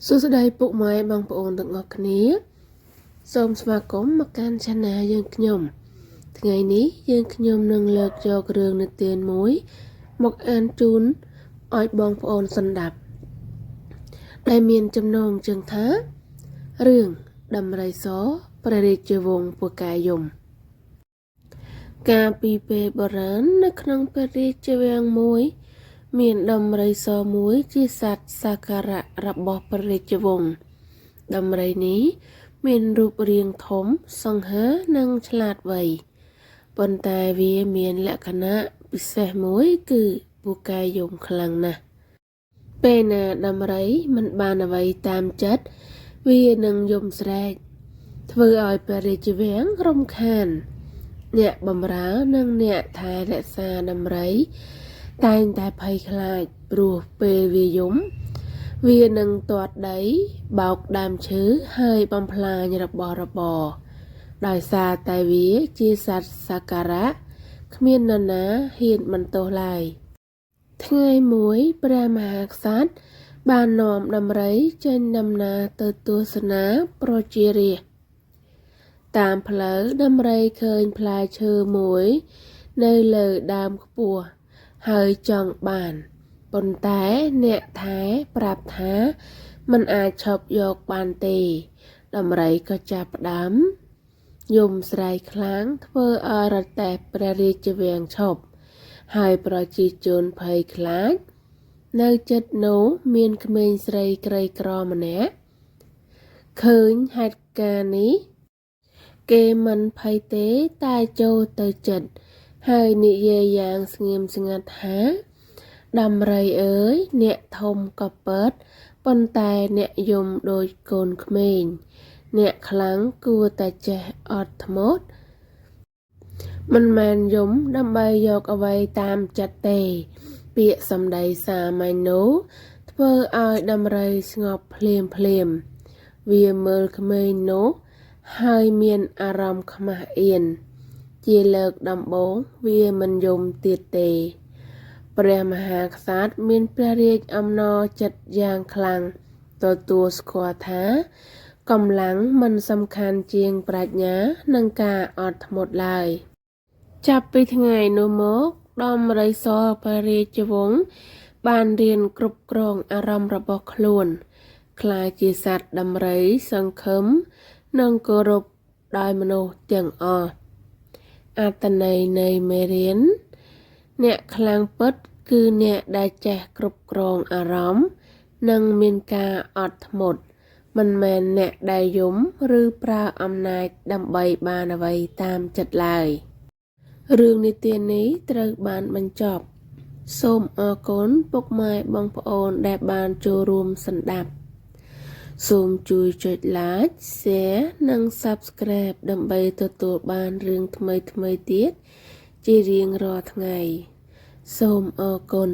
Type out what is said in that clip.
សួស្តីពុកម៉ែបងប្អូនទាំងអស់គ្នាសូមស្វាគមន៍មកកាន់ Channel យើងខ្ញុំថ្ងៃនេះយើងខ្ញុំនឹងលើកយករឿងនិទានមួយមកអានជូនឲ្យបងប្អូនស្ដាប់ដែលមានចំណងជើងថារឿងដំរីសព្រះរាជវង្សពូកែយំកាលពីពេលបុរាណនៅក្នុងព្រះរាជវាំងមួយមានដំរីសមួយជាសត្វសក្ការៈរបស់ព្រះរាជវង្សដំរីនេះមានរូបរាងធំសង្ហានិងឆ្លាតវៃប៉ុន្តែវាមានលក្ខណៈពិសេសមួយគឺពូកែយំខ្លាំងណាស់ពេលណាដំរីមិនបានអ្វីតាមចិត្តវានឹងយំស្រែកធ្វើឲ្យព្រះរាជវាំងរំខានអ្នកបម្រើនិងអ្នកថែរក្សាដំរីតែងតែភ័យខ្លាចព្រោះពេលវាយំវានឹងទាត់ដីបោកដើមឈើហើយបំផ្លាញរបស់របរដោយសារតែវាជាសត្វសក្ការៈគ្មាននរណាហ៊ានបន្ទោសឡើយថ្ងៃមួយព្រះមហាក្សត្របាននាំដំរីចេញដំណើរទៅទស្សនាប្រជារាស្ត្រតាមផ្លូវដំរីឃើញផ្លែឈើមួយនៅលើដើមខ្ពស់ហើយចង់បានប៉ុន្តែអ្នកថែប្រាប់ថាมันអាចឈប់យកបានទេដំរីក៏ចាប់ផ្ដើមយំស្រែកខ្លាំងធ្វើឲ្យរទេះព្រះរាជវាំងឈប់ហើយប្រជាជនភ័យខ្លាចនៅជិតនោះមានក្មេងស្រីក្រីក្រម្នាក់ឃើញហេតុការណ៍នេះគេមិនភ័យទេតែចូលទៅជិតហើយនិយាយយ៉ាងស្ងៀមស្ងាត់ថាដំរីអើយអ្នកធំក៏ពិតប៉ុន្តែអ្នកយំដូចកូនក្មេងអ្នកខ្លាំងគួរតែចេះអត់ធ្មត់មិនមែនយំដើម្បីយកអ្វីតាមចិត្តទេពាក្យសម្ដីសាមញ្ញនោះធ្វើឲ្យដំរីស្ងប់ភ្លាមវាមើលក្មេងនោះហើយមានអារម្មណ៍ខ្មាស់អៀនជាលើកដំបូងវាមិនយំទៀតទេព្រះមហាក្សត្រមានព្រះរាជអំណរចិត្តយ៉ាងខ្លាំងទទួលស្គាល់ថាកម្លាំងមិនសំខាន់ជាងប្រាជ្ញានិងការអត់ធ្មត់ឡើយចាប់ពីថ្ងៃនោះមកដំរីសព្រះរាជវង្សបានរៀនគ្រប់គ្រងអារម្មណ៍របស់ខ្លួនក្លាយជាសត្វដំរីសង្ឃឹមនិងគោរពដោយមនុស្សទាំងអស់អត្ថន័យនៃមេរៀនអ្នកខ្លាំងពិតគឺអ្នកដែលចេះគ្រប់គ្រងអារម្មណ៍និងមានការអត់ធ្មត់មិនមែនអ្នកដែលយំឬប្រើអំណាចដើម្បីបានអ្វីតាមចិត្តឡើយរឿងនិទាននេះត្រូវបានបញ្ចប់សូមអរគុណពុកម៉ែបងប្អូនដែលបានចូលរួមស្ដាប់សូមជួយចុច Like Share និង Subscribe ដើម្បីទទួលបានរឿងថ្មីទៀតជារៀងរាល់ថ្ងៃសូមអរគុណ